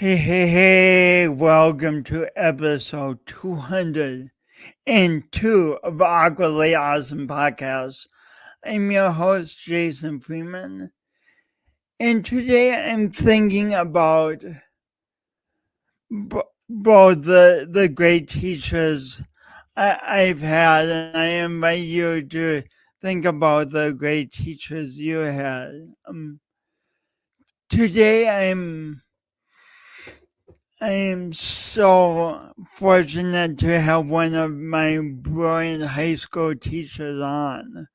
Hey, welcome to episode 202 of Awkwardly Awesome Podcast. I'm your host, Jason Freeman, and today I'm thinking about both the great teachers I've had, and I invite you to think about the great teachers you had. Today I am so fortunate to have one of my brilliant high school teachers on.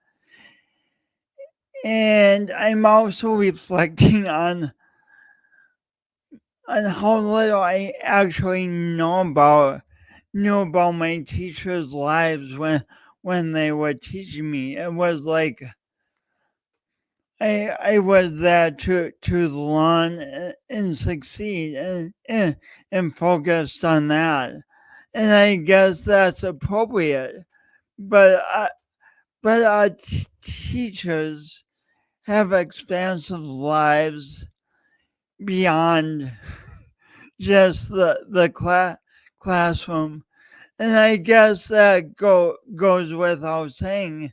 And I'm also reflecting on how little I actually knew about my teachers' lives when they were teaching me. It was like I was there to learn and succeed and focused on that. And I guess that's appropriate. But our teachers have expansive lives beyond just the classroom, and I guess that goes without saying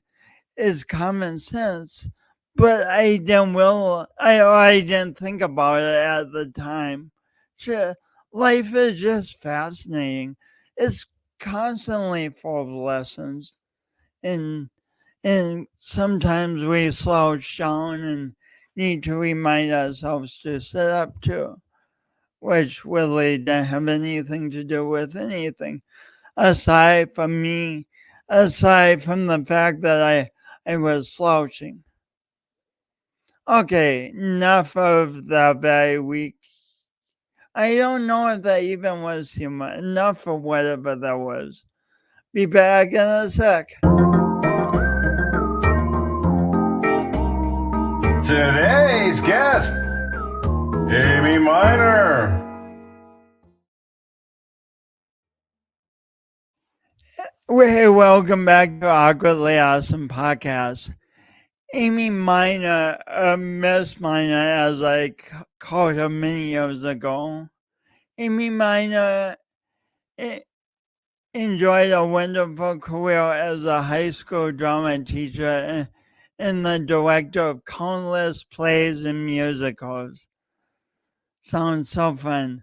is common sense. But I didn't think about it at the time. Ju- Life is just fascinating. It's constantly full of lessons, and and sometimes we slouch down and need to remind ourselves to sit up too, which really didn't have anything to do with anything aside from me, aside from the fact that I was slouching. Okay, enough of that very weak. I don't know if that even was humor. Enough of whatever that was. Be back in a sec. Today's guest, Amy Miner. Hey, welcome back to Awkwardly Awesome Podcast. Amy Miner, Miss Miner, as I called her many years ago. Amy Miner enjoyed a wonderful career as a high school drama teacher and the director of countless plays and musicals. Sounds so fun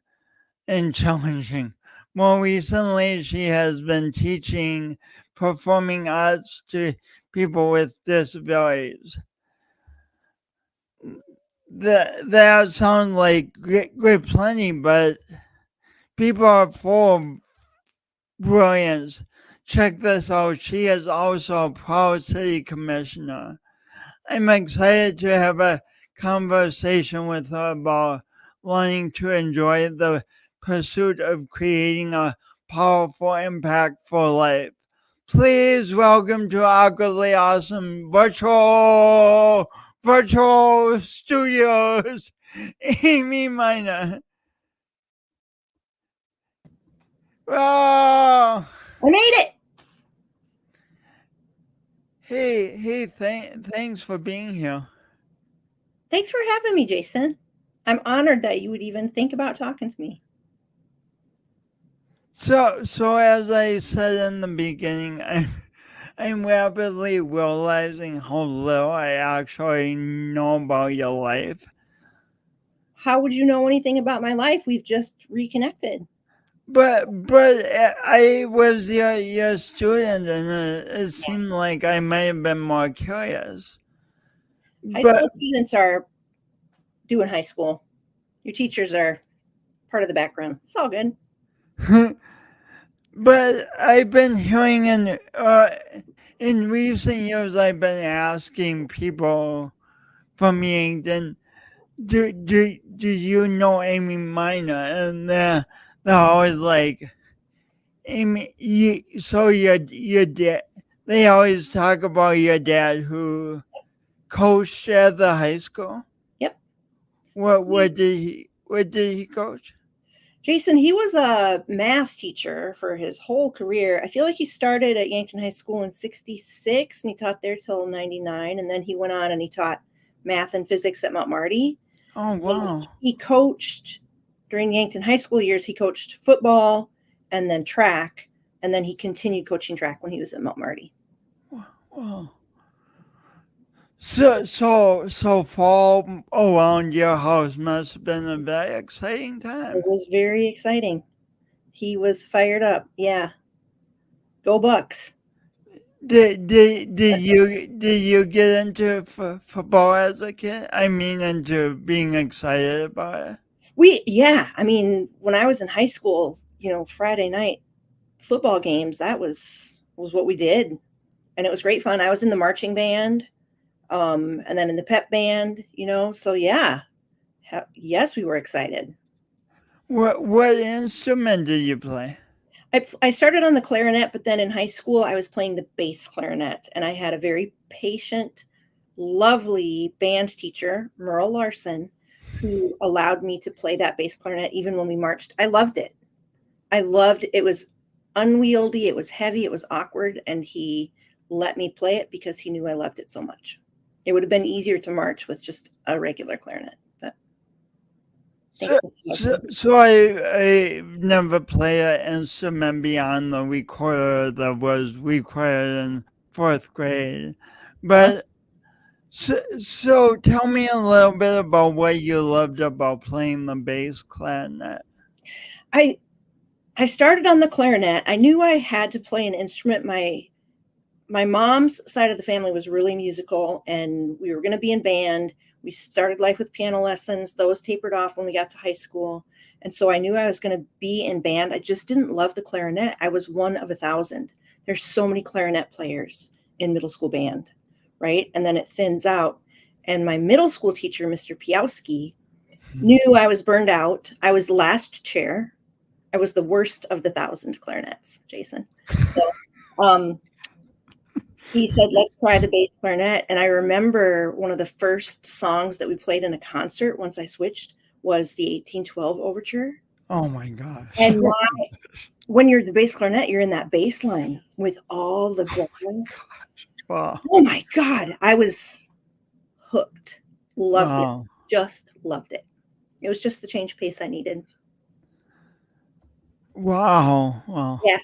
and challenging. More recently, she has been teaching performing arts to people with disabilities. That sounds like great plenty, but people are full of brilliance. Check this out. She is also a proud city commissioner. I'm excited to have a conversation with her about learning to enjoy the pursuit of creating a powerful, impactful life. Please welcome to Awkwardly Awesome Virtual Studios, Amy Miner. Oh, I made it. thanks for being here. Thanks for having me, Jason. I'm honored that you would even think about talking to me. So as I said in the beginning, I'm rapidly realizing how little I actually know about your life. How would you know anything about my life? We've just reconnected. But I was your student, and it seemed like I might have been more curious. High But school students are doing high school. Your teachers are part of the background. It's all good. but I've been hearing in recent years I've been asking people from Yankton, do you know Amy Miner? And they're always like, Amy, your dad. They always talk about your dad who coached at the high school. Yep. What did he coach? Jason, he was a math teacher for his whole career. I feel like he started at Yankton High School in 66 and he taught there till 99. And then he went on and he taught math and physics at Mount Marty. Oh wow. He coached during Yankton high school years, he coached football and then track, and then he continued coaching track when he was at Mount Marty. Wow. So fall around your house must have been a very exciting It time. was very exciting. He was fired up. Yeah. Go Bucks. Did you get into football as a kid? I mean, into being excited about it. I mean, when I was in high school, Friday night football games, that was what we did. And it was great fun. I was in the marching band, and then in the pep band, so yeah. Yes, we were excited. What instrument did you play? I started on the clarinet, but then in high school, I was playing the bass clarinet, and I had a very patient, lovely band teacher, Merle Larson, who allowed me to play that bass clarinet even when we marched. I loved it. It was unwieldy, it was heavy, it was awkward, and he let me play it because he knew I loved it so much. It would have been easier to march with just a regular clarinet, but thanks, So, Mr. so, Larson. so I never played an instrument beyond the recorder that was required in fourth grade. Uh-huh. But so tell me a little bit about what you loved about playing the bass clarinet. I I started on the clarinet. I knew I had to play an instrument. My mom's side of the family was really musical, and we were going to be in band. We started life with piano lessons. Those tapered off when we got to high school. And so I knew I was going to be in band. I just didn't love the clarinet. I was one of 1,000. There's so many clarinet players in middle school band, right? And then it thins out. And my middle school teacher, Mr. Piowski, knew I was burned out. I was last chair. I was the worst of the 1,000 clarinets, Jason. So, he said, let's try the bass clarinet. And I remember one of the first songs that we played in a concert once I switched was the 1812 Overture. Oh my gosh. And when you're the bass clarinet, you're in that bass line with all the bells. Wow. Oh my God. I was hooked. Loved it. Wow. Just loved it. It was just the change of pace I needed. Wow. Wow. Yeah.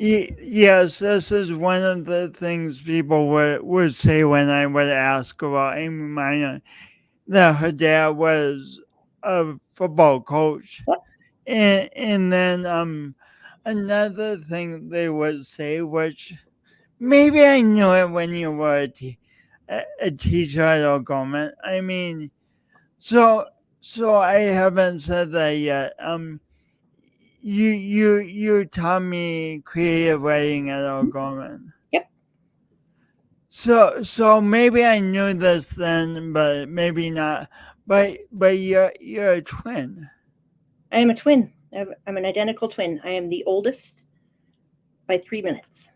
Yes, this is one of the things people would say when I would ask about Amy Minor, that her dad was a football coach. And then another thing they would say, which maybe I knew it when you were a teacher at O'Gorman. I mean, so I haven't said that yet. You taught me creative writing at O'Gorman. Yep. So maybe I knew this then, but maybe not. But you're a twin. I am a twin. I'm an identical twin. I am the oldest by 3 minutes.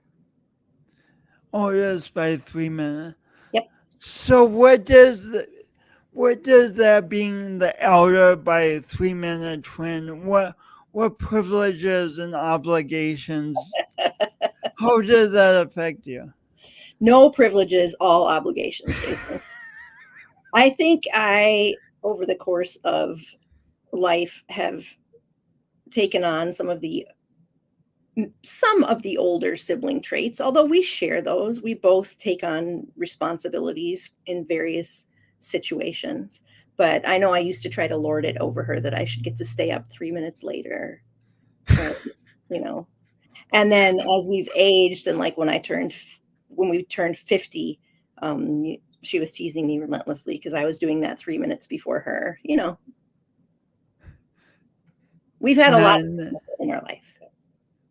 Oh, just by 3 minutes. Yep. So what does that being the elder by 3 minute twin? What privileges and obligations? How does that affect you? No privileges, all obligations, Jason. I think over the course of life, have taken on some of the older sibling traits, although we share those. We both take on responsibilities in various situations. But I know I used to try to lord it over her that I should get to stay up 3 minutes later. But, and then as we've aged, and like when we turned 50, she was teasing me relentlessly because I was doing that 3 minutes before her. We've had a lot of fun in our life.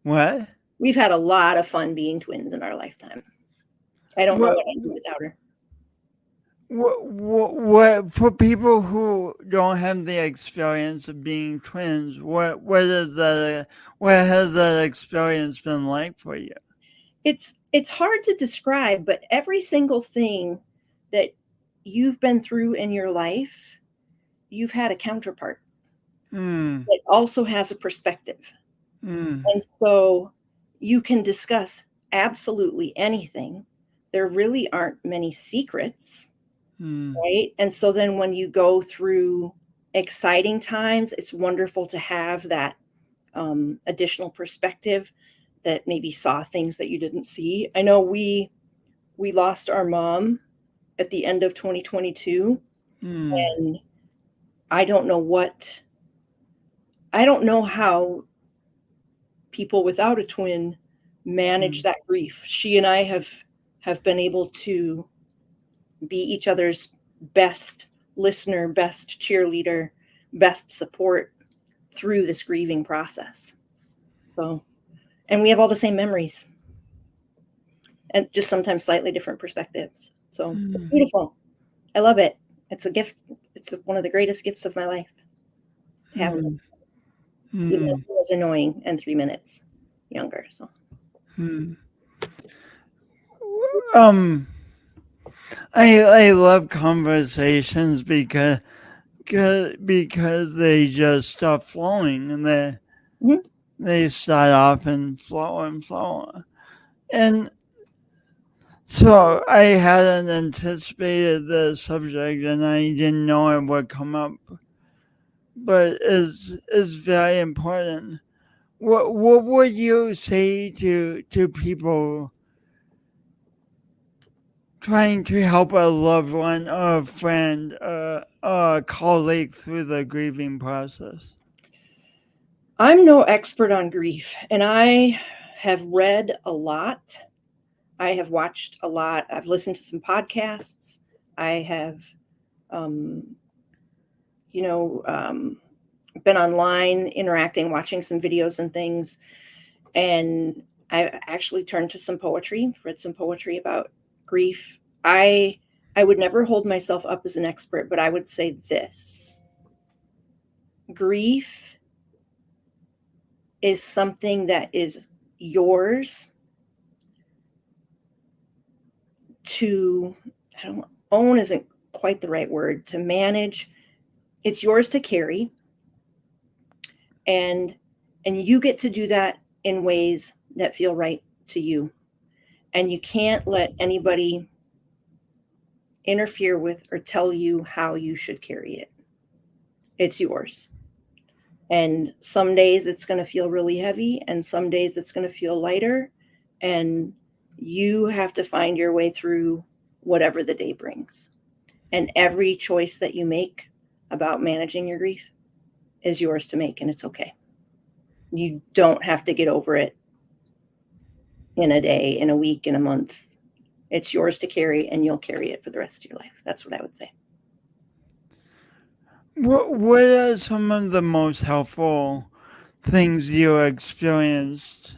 What? We've had a lot of fun being twins in our lifetime. I don't know what I'd do without her. What for people who don't have the experience of being twins? What has that experience been like for you? It's hard to describe, but every single thing that you've been through in your life, you've had a counterpart that also has a perspective. And so you can discuss absolutely anything. There really aren't many secrets, right? And so then when you go through exciting times, it's wonderful to have that additional perspective that maybe saw things that you didn't see. I know we lost our mom at the end of 2022, and I don't know how people without a twin manage that grief. She and I have been able to be each other's best listener, best cheerleader, best support through this grieving process. So, and we have all the same memories and just sometimes slightly different perspectives. So it's beautiful. I love it. It's a gift. It's one of the greatest gifts of my life to have it. Even though it was annoying and 3 minutes younger. So I love conversations because they just start flowing and they start off and flow. And so I hadn't anticipated the subject and I didn't know it would come up, but it's very important. What would you say to people trying to help a loved one, a friend, a colleague through the grieving process? I'm no expert on grief, and I have read a lot. I have watched a lot. I've listened to some podcasts. I have, been online interacting, watching some videos and things. And I actually turned to some poetry, read some poetry about grief. I would never hold myself up as an expert, but I would say this: grief is something that is yours to, own isn't quite the right word, to manage. It's yours to carry. And you get to do that in ways that feel right to you. And you can't let anybody interfere with or tell you how you should carry it. It's yours. And some days it's going to feel really heavy, and some days it's going to feel lighter. And you have to find your way through whatever the day brings. And every choice that you make about managing your grief is yours to make, and it's okay. You don't have to get over it in a day, in a week, in a month. It's yours to carry, and you'll carry it for the rest of your life. That's what I would say. What are some of the most helpful things you experienced?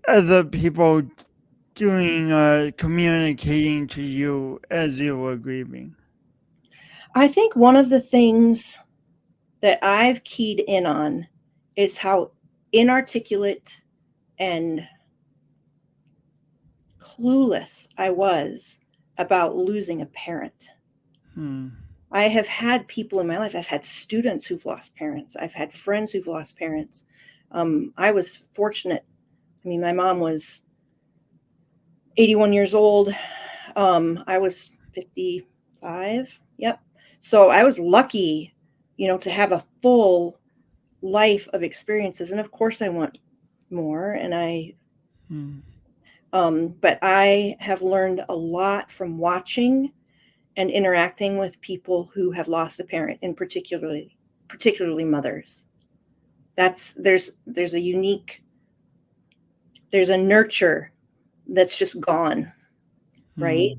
Other people doing communicating to you as you were grieving? I think one of the things that I've keyed in on is how inarticulate and clueless I was about losing a parent. I have had people in my life. I've had students who've lost parents. I've had friends who've lost parents. I was fortunate. I mean, my mom was 81 years old. I was 55. Yep. So I was lucky, to have a full life of experiences. And of course I want more. And but I have learned a lot from watching and interacting with people who have lost a parent, and particularly mothers. There's a nurture that's just gone, right?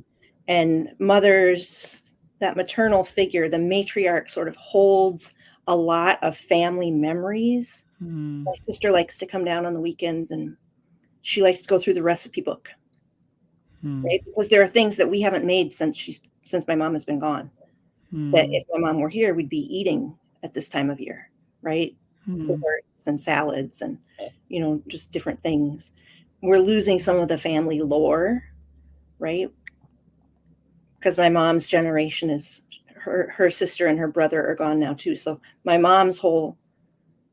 And mothers, that maternal figure, the matriarch, sort of holds a lot of family memories. My sister likes to come down on the weekends, and she likes to go through the recipe book, right? Because there are things that we haven't made since my mom has been gone. That if my mom were here, we'd be eating at this time of year, right? Desserts and salads and, just different things. We're losing some of the family lore, right? Because my mom's generation is her sister and her brother are gone now too. So my mom's whole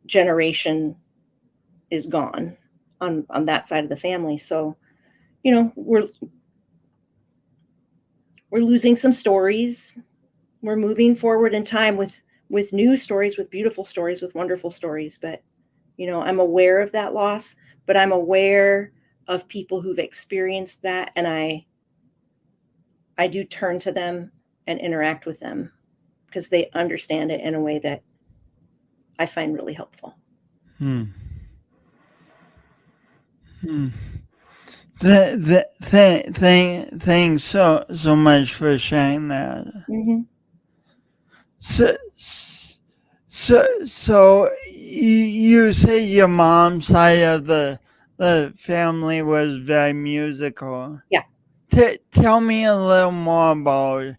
generation is gone on that side of the family. So, we're losing some stories, We're moving forward in time with new stories, with beautiful stories, with wonderful stories. But, I'm aware of that loss, but I'm aware of people who've experienced that. And I do turn to them and interact with them because they understand it in a way that I find really helpful. Hmm. Hmm. Thanks so much for sharing that. Mm-hmm. So, so you say your mom's side of the family was very musical. Yeah. Tell me a little more about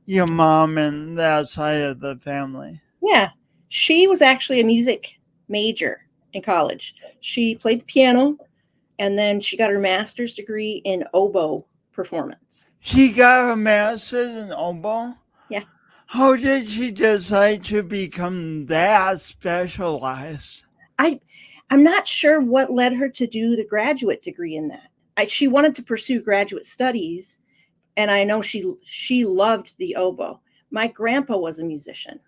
your mom and that side of the family. Yeah. She was actually a music major in college. She played the piano, and then she got her master's degree in oboe performance. She got her master's in oboe? Yeah. How did she decide to become that specialized? I'm not sure what led her to do the graduate degree in that. She wanted to pursue graduate studies, and I know she loved the oboe. My grandpa was a musician,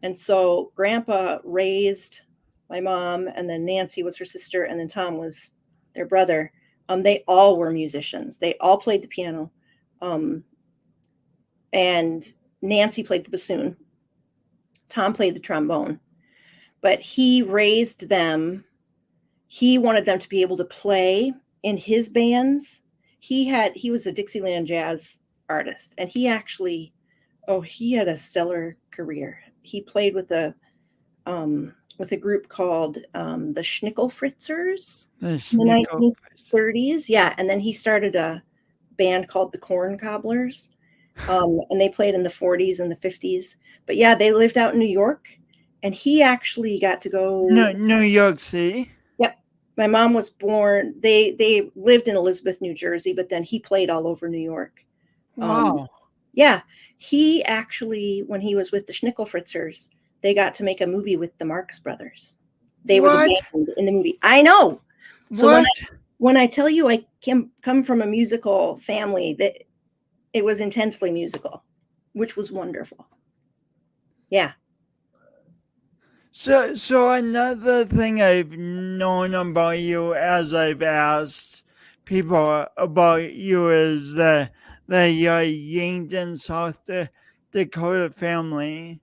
and so grandpa raised my mom, and then Nancy was her sister, and then Tom was their brother. They all were musicians. They all played the piano, and Nancy played the bassoon. Tom played the trombone, but he raised them. He wanted them to be able to play in his bands. He was a Dixieland jazz artist, and he had a stellar career. He played with a group called the Schnickel-Fritzers The in the Schnickel. 1930s. Yeah, and then he started a band called the Corn Cobblers, and they played in the 40s and the 50s. But yeah, they lived out in New York, and he actually got to go. No, New York City? Yep. My mom was born. They lived in Elizabeth, New Jersey, but then he played all over New York. Wow. Yeah, he actually, when he was with the Schnickel-Fritzers, they got to make a movie with the Marx Brothers. They were the What? band in the movie. I know. So What? when I tell you I come from a musical family, that it was intensely musical, which was wonderful. Yeah. So another thing I've known about you as I've asked people about you is that you're Yankton, Dakota family.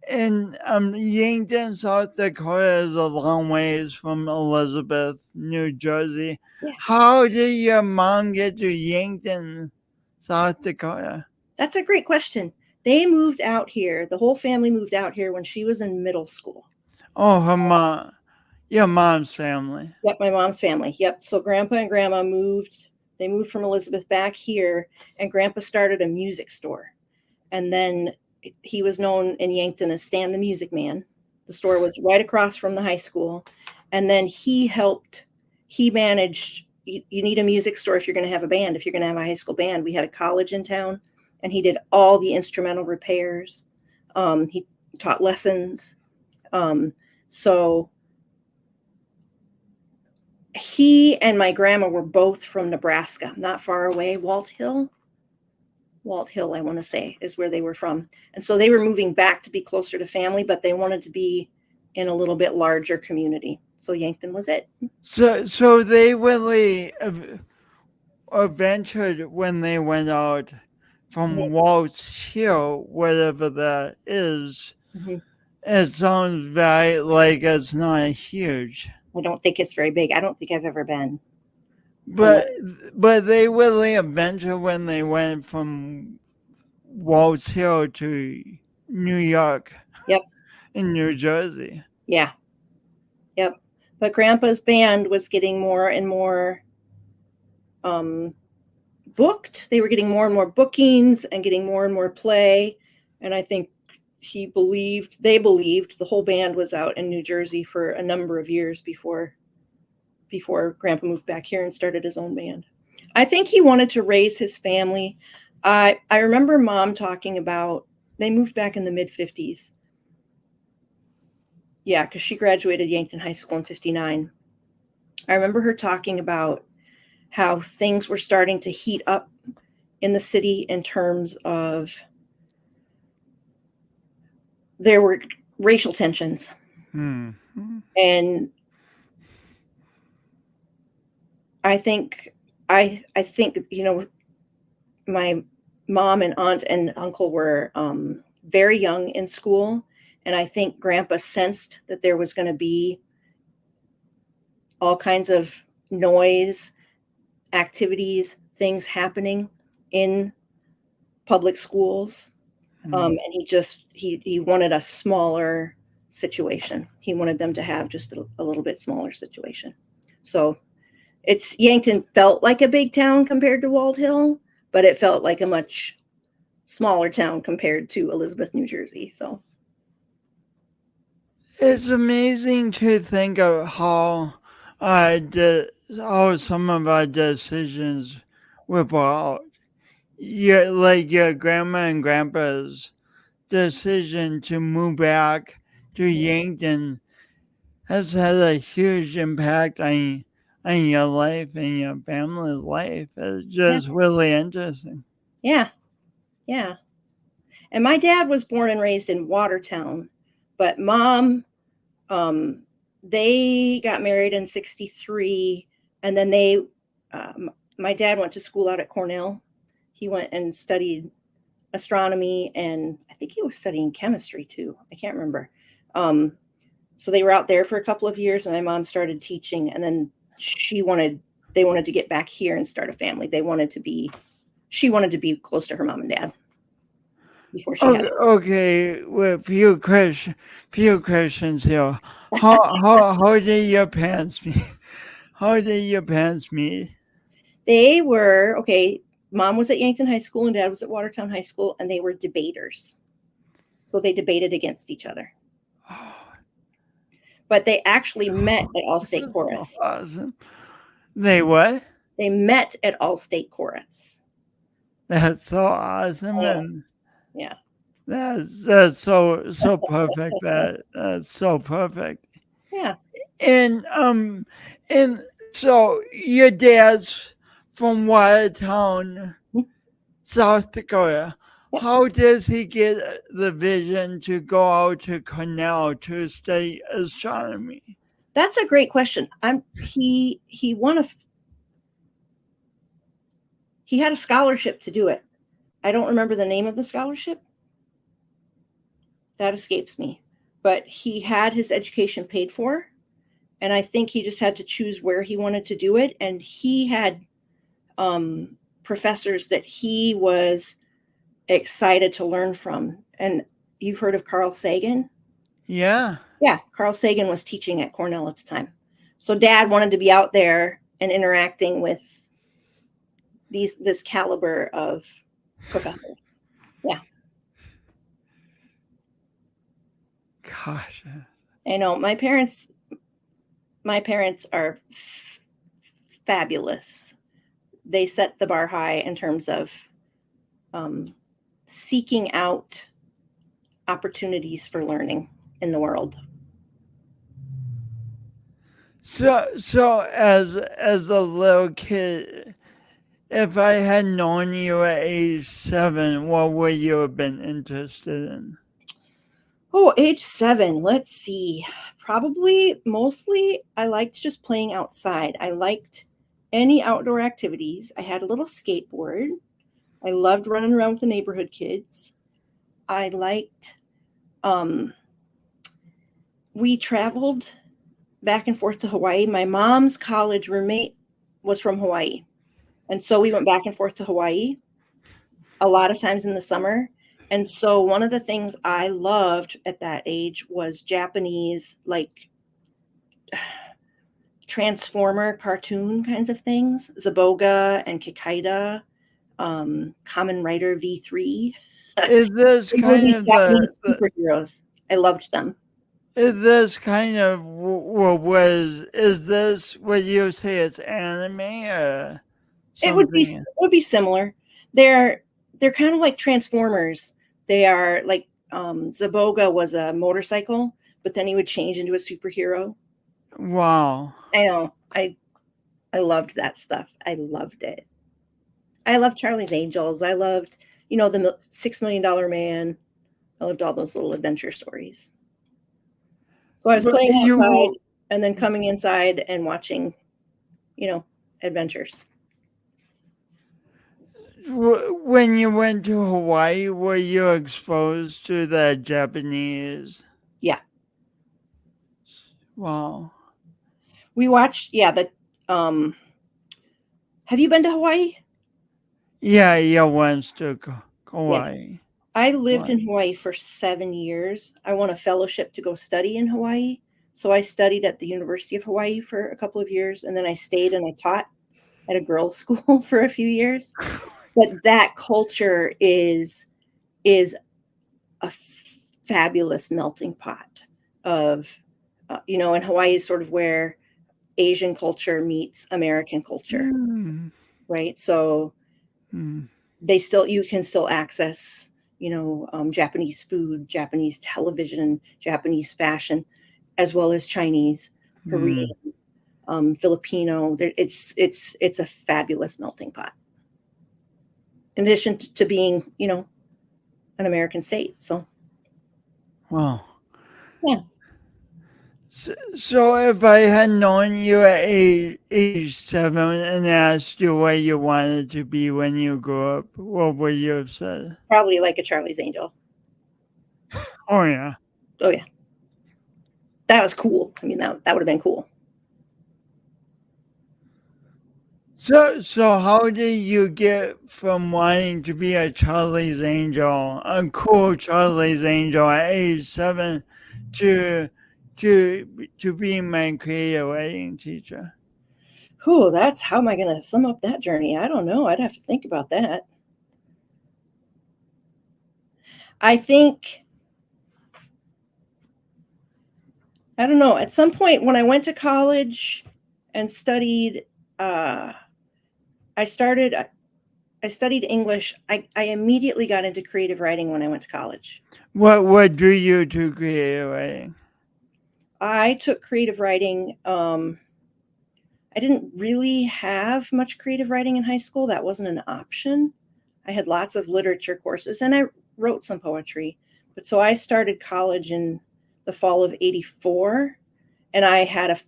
And Yankton, South Dakota is a long ways from Elizabeth, New Jersey. Yeah. How did your mom get to Yankton, South Dakota? That's a great question. They moved out here. The whole family moved out here when she was in middle school. Oh, her mom, your mom's family. Yep, my mom's family. Yep. So grandpa and grandma moved. They moved from Elizabeth back here, and grandpa started a music store. And then he was known in Yankton as Stan the Music Man. The store was right across from the high school. And then he managed, you need a music store if you're going to have a band, if you're going to have a high school band. We had a college in town, and he did all the instrumental repairs. He taught lessons. So he and my grandma were both from Nebraska, not far away. Walt Hill, I want to say, is where they were from. And so they were moving back to be closer to family, but they wanted to be in a little bit larger community. So Yankton was it. So they really adventured when they went out from Walt's Hill, whatever that is. Mm-hmm. It sounds very like it's not huge. I don't think it's very big. I don't think I've ever been. But they really adventured when they went from Walt's Hill to New York. Yep. In New Jersey. Yeah. Yep. But grandpa's band was getting more and more booked. They were getting more and more bookings and getting more and more play. And I think they believed the whole band was out in New Jersey for a number of years before grandpa moved back here and started his own band. I think he wanted to raise his family. I remember mom talking about, they moved back in the mid-50s. Yeah, because she graduated Yankton High School in 59. I remember her talking about how things were starting to heat up in the city in terms of there were racial tensions. Hmm. And I think my mom and aunt and uncle were very young in school, and I think grandpa sensed that there was going to be all kinds of noise, activities, things happening in public schools. And he wanted a smaller situation. He wanted them to have just a little bit smaller situation. So Yankton felt like a big town compared to Wald Hill, but it felt like a much smaller town compared to Elizabeth, New Jersey. So It's amazing to think of how some of our decisions were brought. Like your grandma and grandpa's decision to move back to Yankton has had a huge impact on your life and your family's life. It's yeah, just really interesting. yeah, yeah. And my dad was born and raised in Watertown, but mom, um, they got married in '63, and then my dad went to school out at Cornell. He went and studied astronomy, and I think he was studying chemistry too. I can't remember. Um, so they were out there for a couple of years, and my mom started teaching, and then they wanted to get back here and start a family. She wanted to be close to her mom and dad before she had. Okay, well, few questions here. How did your parents meet? How did your parents meet? They were okay. Mom was at Yankton High School and dad was at Watertown High School, and they were debaters. So they debated against each other. But they actually met at All State Chorus. Awesome. They what? They met at All State Chorus. That's so awesome, Oh, and yeah. that's so perfect. That's so perfect. Yeah. And and so your dad's from Watertown, South Dakota. Yep. How does he get the vision to go out to Cornell to study astronomy? That's a great question. He had a scholarship to do it. I don't remember the name of the scholarship. That escapes me. But he had his education paid for, and I think he just had to choose where he wanted to do it. And he had professors that he was excited to learn from. And you've heard of Carl Sagan? Yeah. Yeah, Carl Sagan was teaching at Cornell at the time. So dad wanted to be out there and interacting with this caliber of professors. Yeah. Gosh. I know my parents are fabulous. They set the bar high in terms of seeking out opportunities for learning in the world. So as a little kid, if I had known you at age 7, what would you have been interested in? Oh, age 7. Let's see. Probably mostly I liked just playing outside. I liked any outdoor activities. I had a little skateboard. I loved running around with the neighborhood kids. I liked, we traveled back and forth to Hawaii. My mom's college roommate was from Hawaii. And so we went back and forth to Hawaii a lot of times in the summer. And so one of the things I loved at that age was Japanese, like Transformer cartoon kinds of things, Zaboga and Kikaida, Kamen Rider V3. Is this They were kind these of Japanese superheroes. I loved them. is this kind of is this what you say it's anime or It something? would be similar. They're kind of like Transformers. They are like Zaboga was a motorcycle, but then he would change into a superhero. Wow. I know. I loved that stuff. I loved it. I loved Charlie's Angels. I loved, the $6 Million Man. I loved all those little adventure stories. So I was But playing outside you, and then coming inside and watching, adventures. when you went to Hawaii, were you exposed to the Japanese? Yeah. Wow. We watched, um, have you been to Hawaii? Yeah, yeah, once to Yeah. Hawaii. I lived What? in Hawaii for 7 years. I won a fellowship to go study in Hawaii. So I studied at the University of Hawaii for a couple of years, and then I stayed and I taught at a girls' school for a few years. But that culture is a fabulous melting pot of, and Hawaii is sort of where Asian culture meets American culture, Mm, right? So mm, you can still access, Japanese food, Japanese television, Japanese fashion, as well as Chinese, Korean, mm. Filipino. It's a fabulous melting pot. In addition to being, an American state. So Wow. yeah, So if I had known you at age 7 and asked you what you wanted to be when you grew up, what would you have said? probably like a Charlie's Angel. Oh yeah. Oh yeah, that was cool. I mean, that would have been cool. So how did you get from wanting to be a Charlie's Angel, a cool Charlie's Angel at age 7, to to being my creative writing teacher? Whew, that's how am I going to sum up that journey? I don't know. I'd have to think about that. I think I don't know. At some point when I went to college and studied, uh, I started. I studied English. I immediately got into creative writing when I went to college. What drew you to creative writing? I took creative writing. I didn't really have much creative writing in high school. That wasn't an option. I had lots of literature courses and I wrote some poetry. But so I started college in the fall of '84, and I had a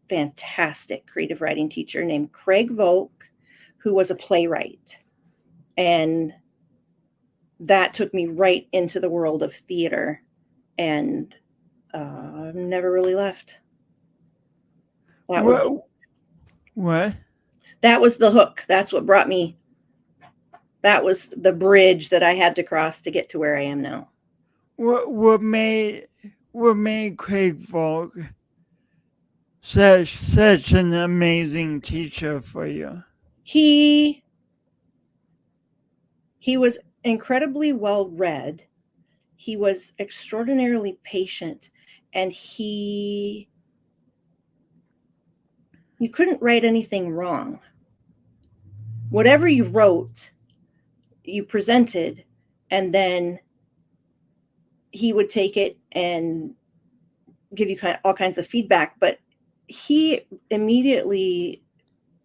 fantastic creative writing teacher named Craig Volk, who was a playwright. And that took me right into the world of theater, and never really left. That was What what that was the hook. That's what brought me. That was the bridge that I had to cross to get to where I am now. what made Craig Volk such an amazing teacher for you? He was incredibly well read. He was extraordinarily patient, and you couldn't write anything wrong. Whatever you wrote, you presented, and then he would take it and give you all kinds of feedback. But he immediately,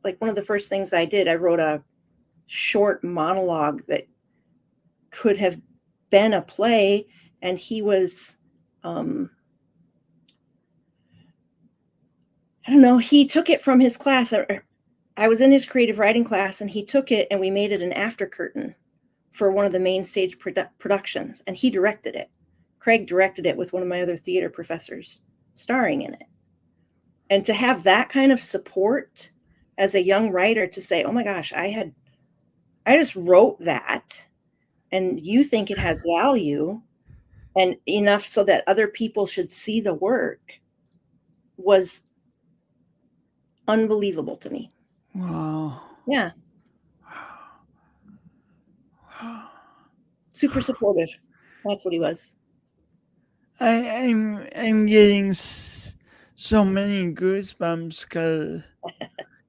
like one of the first things I did, I wrote a short monologue that could have been a play, and he was, I don't know, he took it from his class. I was in his creative writing class, and he took it and we made it an after curtain for one of the main stage productions, and he directed it. Craig directed it with one of my other theater professors starring in it. And to have that kind of support as a young writer, to say, oh my gosh, I just wrote that, and you think it has value and enough so that other people should see the work, was unbelievable to me. Wow. Yeah. Super supportive. That's what he was. I'm getting so many goosebumps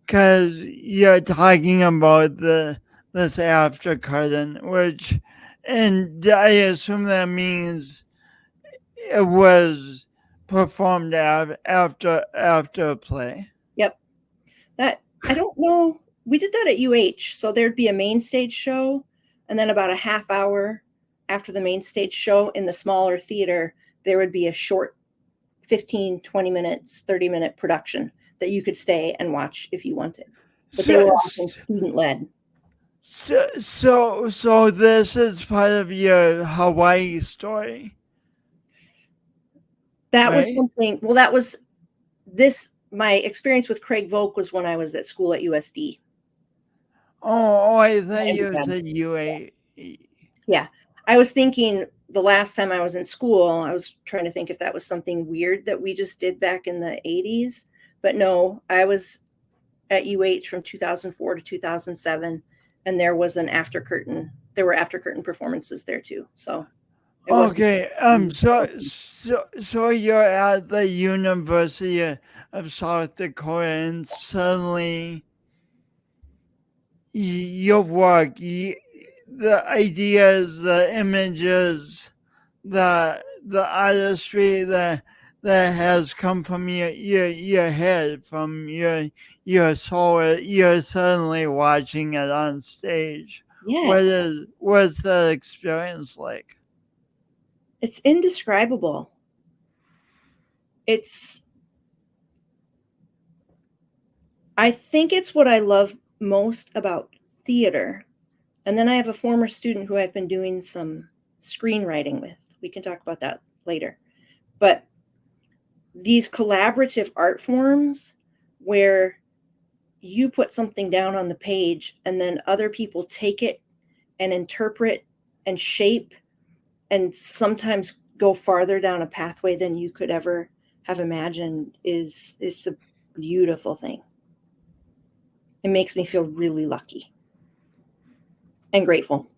because you're talking about this after curtain, which, and I assume that means it was performed after a play. Yep. That, I don't know. We did that at UH. So there'd be a main stage show and then about a half hour after the main stage show in the smaller theater, there would be a short 15, 20 minutes, 30-minute production that you could stay and watch if you wanted. But they So, were often student-led. so this is part of your Hawaii story, That was right? something, well, that was this, my experience with Craig Volk was when I was at school at USD. Oh, I thought you Undergrad. said UA. Yeah. I was thinking the last time I was in school, I was trying to think if that was something weird that we just did back in the 80s. But no, I was at UH from 2004 to 2007, and there was an after curtain. There were after curtain performances there too. So it wasn't. Okay, so you're at the University of South Dakota, and suddenly your work, the ideas, the images, the artistry that has come from your head, from your soul, you're suddenly watching it on stage. Yes, What's that experience like? it's indescribable. It's, I think it's what I love most about theater. And then I have a former student who I've been doing some screenwriting with. We can talk about that later. But these collaborative art forms where you put something down on the page and then other people take it and interpret and shape and sometimes go farther down a pathway than you could ever have imagined is a beautiful thing. It makes me feel really lucky and grateful.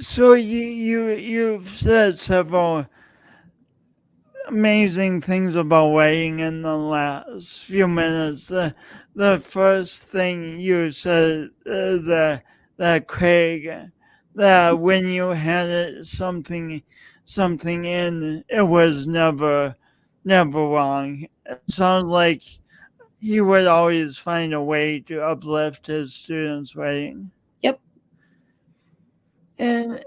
So you've said several amazing things about writing in the last few minutes. The first thing you said, that Craig, that when you handed something in, it was never wrong. It sounds like he would always find a way to uplift his students' writing. Yep. And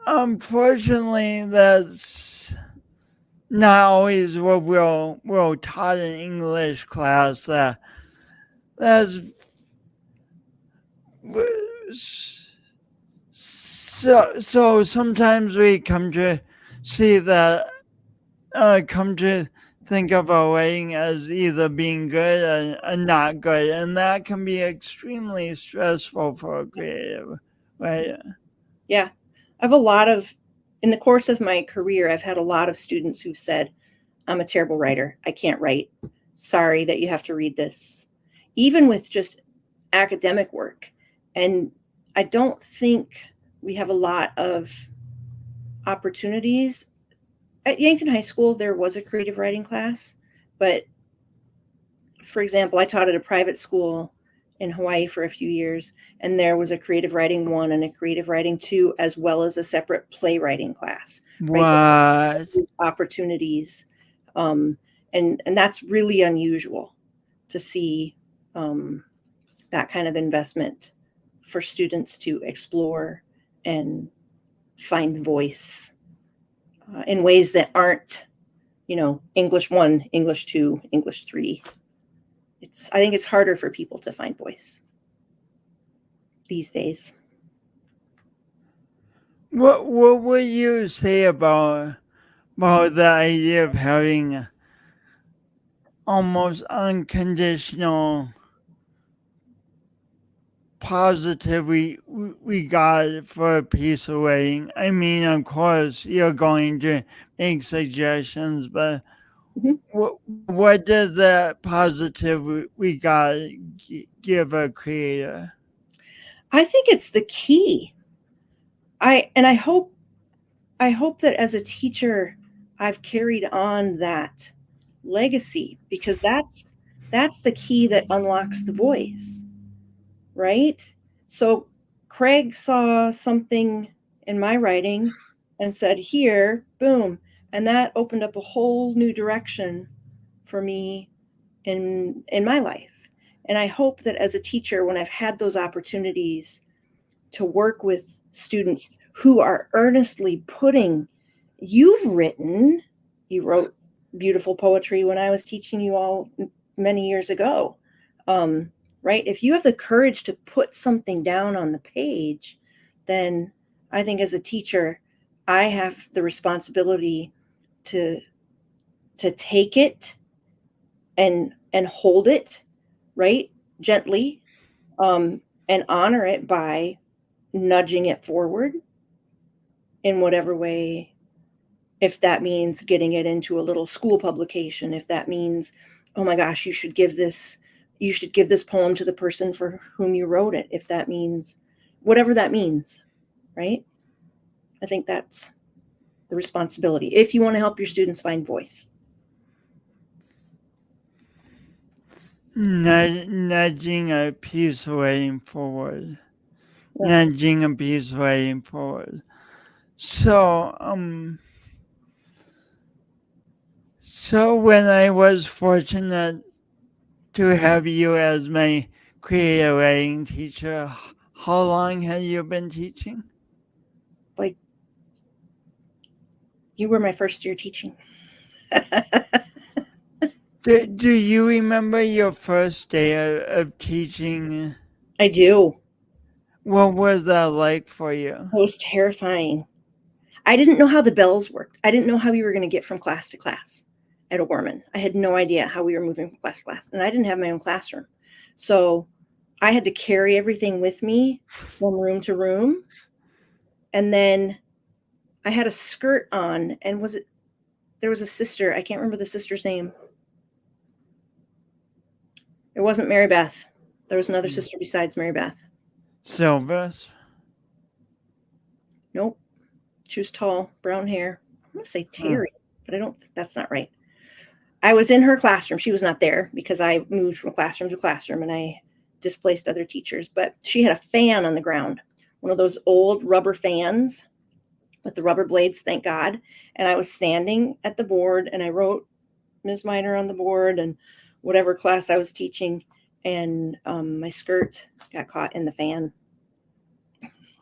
unfortunately, that's not always what we're taught in English class. That's so sometimes we come to see that come to think of our writing as either being good or not good, and that can be extremely stressful for a creative, right? Yeah. I have a lot of, in the course of my career, I've had a lot of students who've said, I'm a terrible writer. I can't write. Sorry that you have to read this. Even with just academic work. And I don't think we have a lot of opportunities. At Yankton High School, there was a creative writing class, but for example, I taught at a private school in Hawaii for a few years, and there was a creative writing 1 and a creative writing 2, as well as a separate playwriting class, right? What? These opportunities. And that's really unusual to see that kind of investment for students to explore and find voice in ways that aren't, English 1, English 2, English 3. I think it's harder for people to find voice these days. What would you say about the idea of having almost unconditional positive regard for a piece of writing? I mean, of course, you're going to make suggestions, but Mhm. what does that positive regard give a creator? I think it's the key. I hope that as a teacher, I've carried on that legacy because that's the key that unlocks the voice, right? So Craig saw something in my writing and said, "Here, boom," and that opened up a whole new direction for me in my life. And I hope that as a teacher, when I've had those opportunities work with students who are earnestly putting, you wrote beautiful poetry when I was teaching you all many years ago. Right? If you have the courage to put something down on the page, then I think as a teacher, I have the responsibility to take it and hold it, right, gently, and honor it by nudging it forward in whatever way. If that means getting it into a little school publication, if that means, oh my gosh, you should give this poem to the person for whom you wrote it, if that means whatever that means, right? I think that's the responsibility if you want to help your students find voice. Nudging a piece way forward. Yeah. Nudging a piece way forward. So, so when I was fortunate to have you as my creative writing teacher, how long have you been teaching? Like, you were my first year teaching. Do you remember your first day of teaching? I do. What was that like for you? It was terrifying. I didn't know how the bells worked. I didn't know how we were going to get from class to class at O'Gorman. I had no idea how we were moving from class to class, and I didn't have my own classroom. So I had to carry everything with me from room to room. And then I had a skirt on, and there was a sister. I can't remember the sister's name. It wasn't Mary Beth. There was another sister besides Mary Beth. Silvers? Nope. She was tall, brown hair. I'm going to say Terry, but I don't think that's not right. I was in her classroom. She was not there because I moved from classroom to classroom and I displaced other teachers. But she had a fan on the ground, one of those old rubber fans with the rubber blades, thank God. And I was standing at the board and I wrote Ms. Miner on the board and whatever class I was teaching. And my skirt got caught in the fan.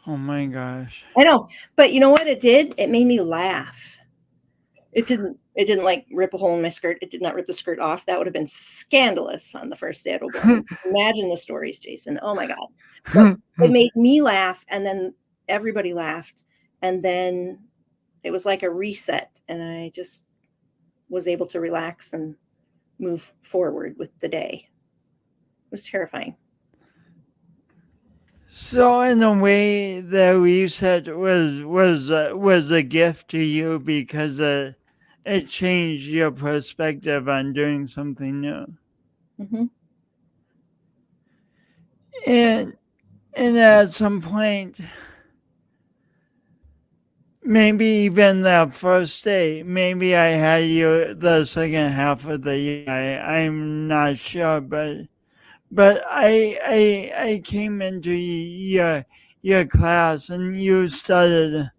Oh my gosh. I know, but you know what it did? It made me laugh. It didn't like rip a hole in my skirt. It did not rip the skirt off. That would have been scandalous on the first day at O'Gorman. Imagine the stories, Jason. Oh my God. But it made me laugh, and then everybody laughed, and then it was like a reset, and I just was able to relax and move forward with the day. It was terrifying. So in a way, the reset was a gift to you because it changed your perspective on doing something new. Mm-hmm. And at some point, maybe even that first day, maybe I had you the second half of the year. I'm not sure, but I came into your class and you started.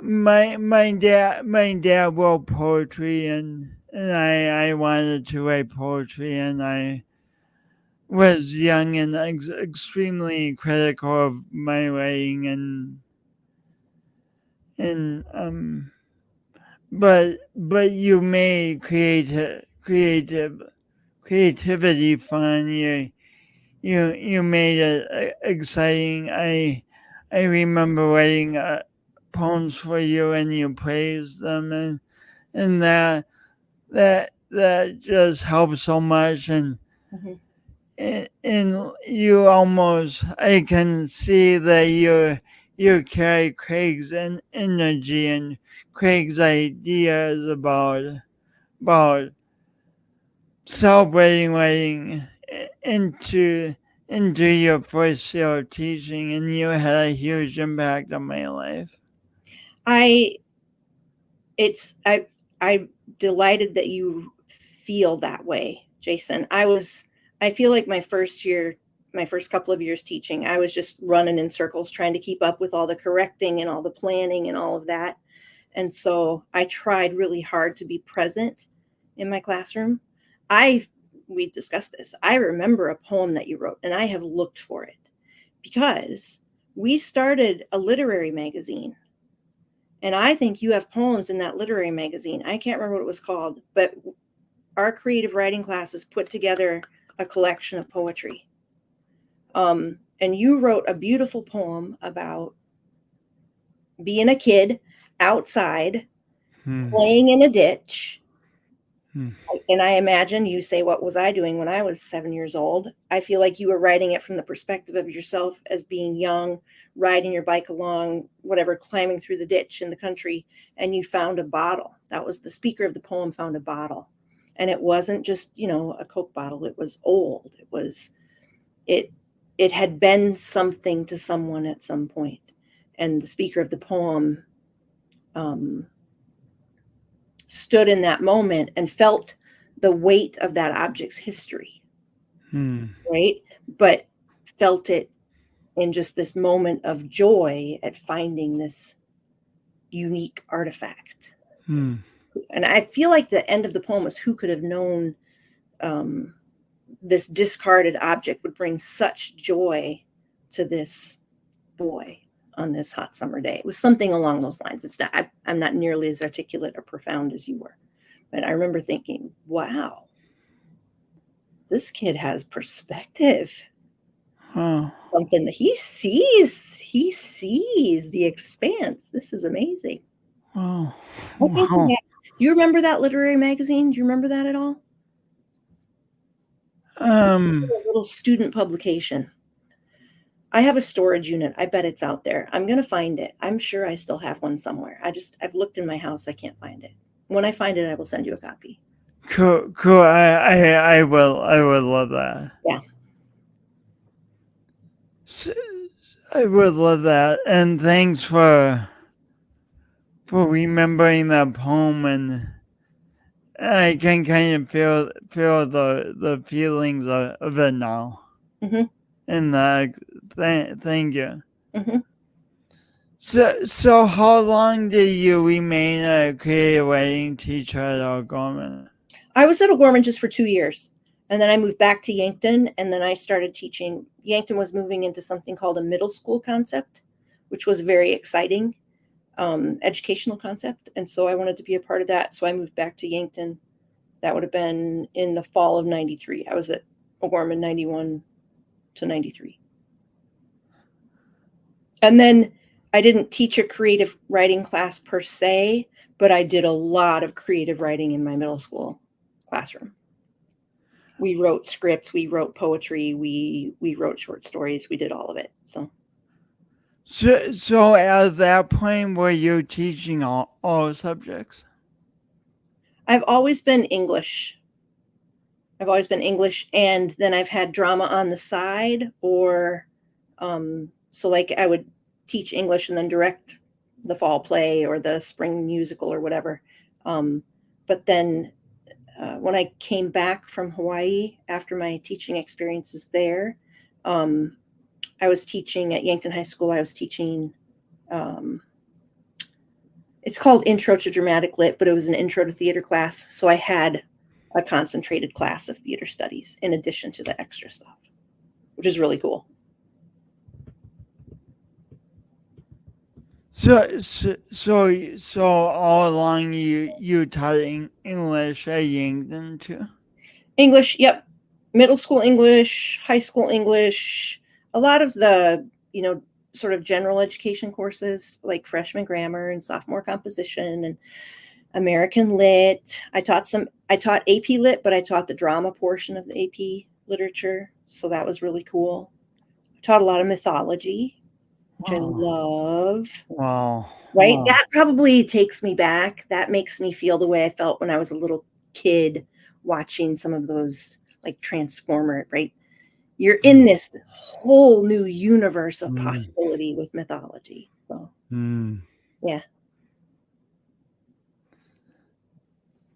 My dad wrote poetry and I wanted to write poetry and I was young and extremely critical of my writing and but you made creativity fun. You made it exciting. I remember writing poems for you and you praised them and that just helped so much Mm-hmm. and you almost I can see that you carry Craig's energy and Craig's ideas about celebrating writing into your first year of teaching and you had a huge impact on my life. I I'm delighted that you feel that way, Jason. I feel like my first couple of years teaching, I was just running in circles trying to keep up with all the correcting and all the planning and all of that. And so I tried really hard to be present in my classroom. We discussed this. I remember a poem that you wrote and I have looked for it. because we started a literary magazine. And I think you have poems in that literary magazine. I can't remember what it was called, but our creative writing classes put together a collection of poetry. And you wrote a beautiful poem about being a kid outside, playing in a ditch. And I imagine you say, what was I doing when I was 7 years old? I feel like you were writing it from the perspective of yourself as being young, riding your bike along, whatever, climbing through the ditch in the country, and you found a bottle. That was the speaker of the poem found a bottle. And it wasn't just, a Coke bottle. It was old. It had been something to someone at some point. And the speaker of the poem stood in that moment and felt the weight of that object's history, right? But felt it in just this moment of joy at finding this unique artifact. And I feel like the end of the poem was, who could have known this discarded object would bring such joy to this boy on this hot summer day. It was something along those lines. It's not, I'm not nearly as articulate or profound as you were, but I remember thinking, wow, this kid has perspective. Something that he sees the expanse. This is amazing. Wow. I think do you remember that literary magazine? Do you remember that at all? A little student publication. I have a storage unit. I bet it's out there. I'm going to find it. I'm sure I still have one somewhere. I've looked in my house. I can't find it. When I find it, I will send you a copy. Cool. I would love that. Yeah. I would love that. And thanks for remembering that poem, and I can kind of feel the feelings of it now. And thank you. So how long did you remain a creative writing teacher at O'Gorman? I was at O'Gorman just for 2 years, and then I moved back to Yankton, and then I started teaching. Yankton was moving into something called a middle school concept, which was very exciting educational concept, and so I wanted to be a part of that. So I moved back to Yankton. That would have been in the fall of '93. I was at O'Gorman '91 to '93, and then I didn't teach a creative writing class per se, but I did a lot of creative writing in my middle school classroom. We wrote scripts, we wrote poetry, we wrote short stories, we did all of it. So at that point, were you teaching all subjects? I've always been English. And then I've had drama on the side, or so like I would teach English and then direct the fall play or the spring musical or whatever. But then when I came back from Hawaii after my teaching experiences there, I was teaching at Yankton High School. I was teaching, it's called Intro to Dramatic Lit, but it was an intro to theater class. So I had a concentrated class of theater studies in addition to the extra stuff, which is really cool. So all along you taught English at Yankton too? English, yep. Middle school English, high school English, a lot of the, sort of general education courses like freshman grammar and sophomore composition and American Lit. I taught AP Lit, but I taught the drama portion of the AP literature. So that was really cool. I taught a lot of mythology, which I love. Wow. Right? Wow. That probably takes me back. That makes me feel the way I felt when I was a little kid watching some of those, like Transformer, right? You're in this whole new universe of possibility with mythology. So, yeah.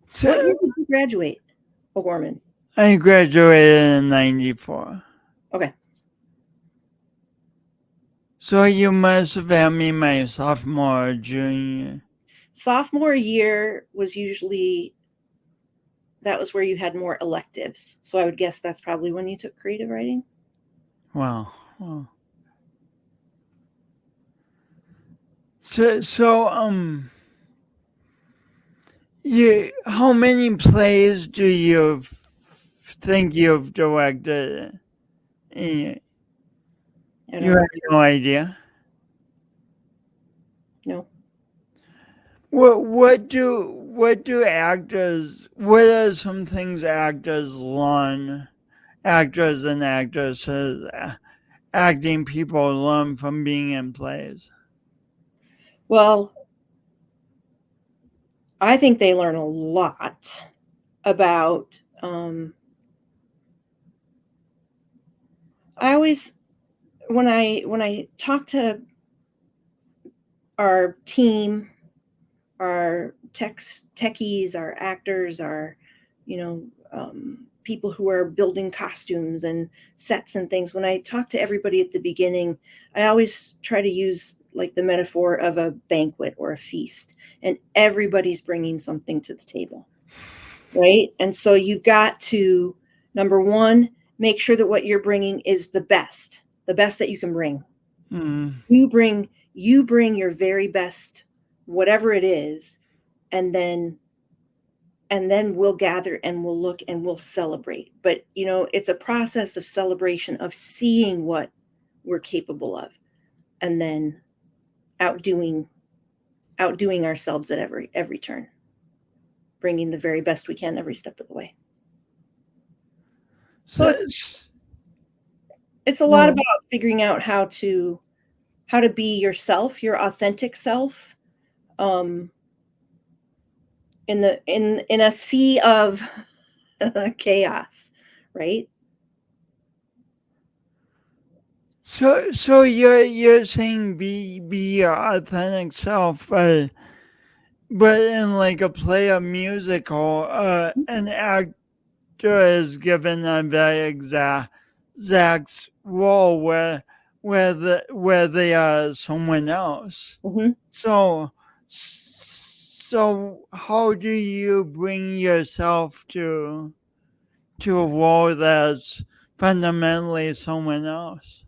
So, what year did you graduate, O'Gorman? I graduated in '94. Okay. So you must have had me my sophomore or junior. Sophomore year was usually, that was where you had more electives. So I would guess that's probably when you took creative writing. Wow. So how many plays do you think you've directed? You I you don't have no idea. know. What do actors? What are some things actors and actresses, acting people learn from being in plays? Well, I think they learn a lot about. I always when I talk to our team, our techies, our actors, our people who are building costumes and sets and things. When I talk to everybody at the beginning, I always try to use like the metaphor of a banquet or a feast, and everybody's bringing something to the table, right? And so you've got to, number one, make sure that what you're bringing is the best that you can bring. Mm. You bring your very best, whatever it is, and then we'll gather and we'll look and we'll celebrate. But it's a process of celebration, of seeing what we're capable of, and then outdoing ourselves at every turn, bringing the very best we can every step of the way. So So, it's a lot no. about figuring out how to be yourself, your authentic self, um, in a sea of chaos, right? So you're saying be your authentic self, but in like a play of musical, an actor is given a very exact role where they are someone else. Hmm. So how do you bring yourself to a role that's fundamentally someone else?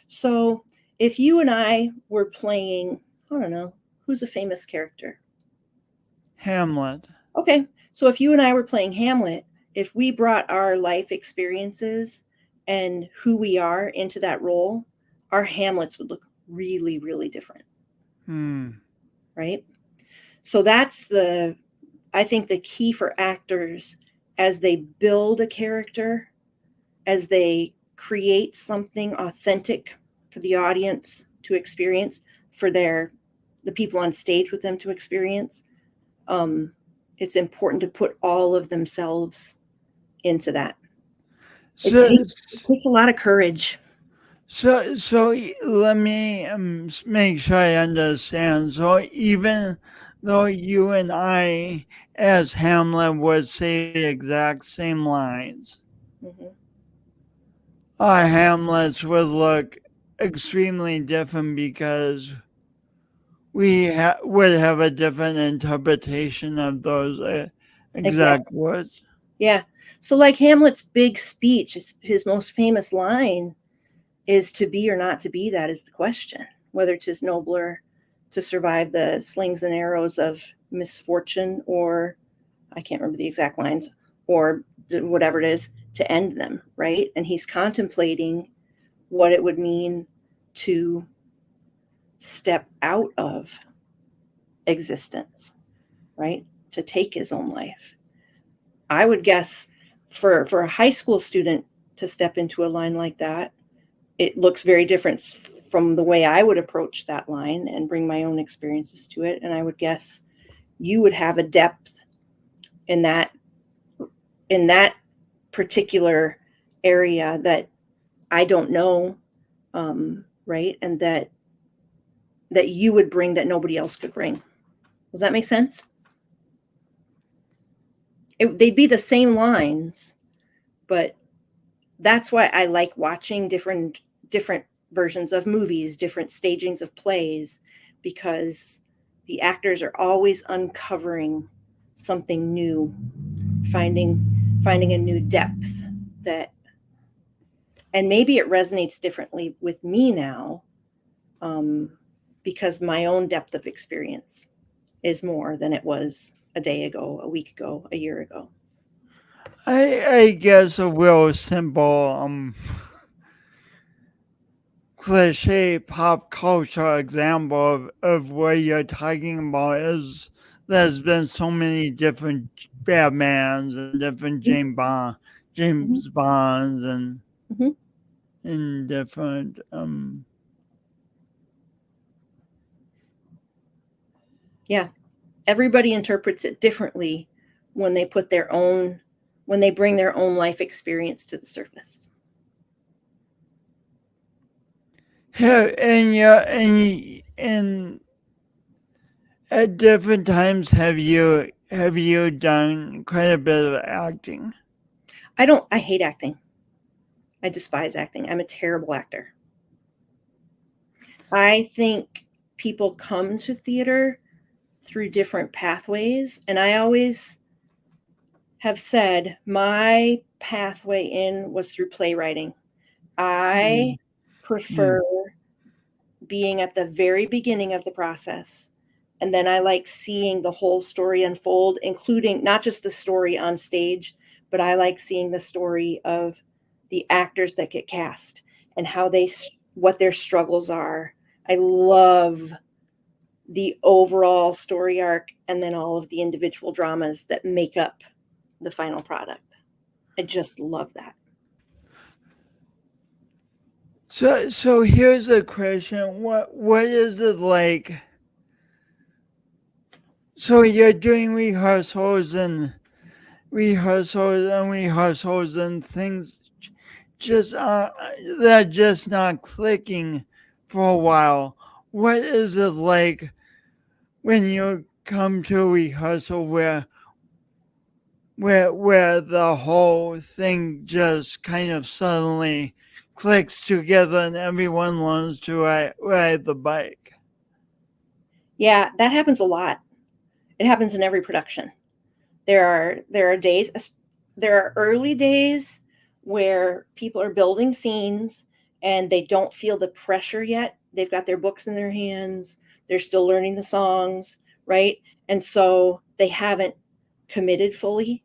So if you and I were playing, I don't know, who's a famous character? Hamlet. Okay. So if you and I were playing Hamlet, if we brought our life experiences and who we are into that role, our Hamlets would look really, really different, Hmm. right? So I think the key for actors as they build a character, as they create something authentic for the audience to experience, for the people on stage with them to experience, um, it's important to put all of themselves into that. It So takes it takes a lot of courage. let me make sure I understand. So even though you and I, as Hamlet, would say the exact same lines, Hmm. our Hamlets would look extremely different because we would have a different interpretation of those exact Exactly. words. Yeah. So like Hamlet's big speech, his most famous line is, "To be or not to be, that is the question. Whether 'tis nobler to survive the slings and arrows of misfortune, or I can't remember the exact lines, or whatever it is, to end them," right? And he's contemplating what it would mean to step out of existence, right? To take his own life. I would guess for a high school student to step into a line like that, it looks very different from the way I would approach that line and bring my own experiences to it. And I would guess you would have a depth in that particular area that I don't know, right? And that you would bring that nobody else could bring. Does that make sense? They'd be the same lines, but that's why I like watching different versions of movies, different stagings of plays, because the actors are always uncovering something new, finding a new depth that, and maybe it resonates differently with me now, um, because my own depth of experience is more than it was a day ago, a week ago, a year ago. I guess a real simple cliche pop culture example of what you're talking about is there's been so many different Batmans and different Mm-hmm. James Bonds Mm-hmm. and different Yeah, everybody interprets it differently when they put their own, when they bring their own life experience to the surface. yeah, and yeah, and at different times have you done quite a bit of acting? I hate acting. I despise acting. I'm a terrible actor. I think people come to theater through different pathways, and I always have said my pathway in was through playwriting. I Mm, prefer mm. being at the very beginning of the process. And then I like seeing the whole story unfold, including not just the story on stage, but I like seeing the story of the actors that get cast and how what their struggles are. I love the overall story arc and then all of the individual dramas that make up the final product. I just love that. So here's a question. What is it like? So you're doing rehearsals and things just that just not clicking for a while. What is it like when you come to a rehearsal where the whole thing just kind of suddenly clicks together and everyone learns to ride the bike? Yeah, that happens a lot. It happens in every production. There are days, there are early days where people are building scenes and they don't feel the pressure yet. They've got their books in their hands. They're still learning the songs, right? And so they haven't committed fully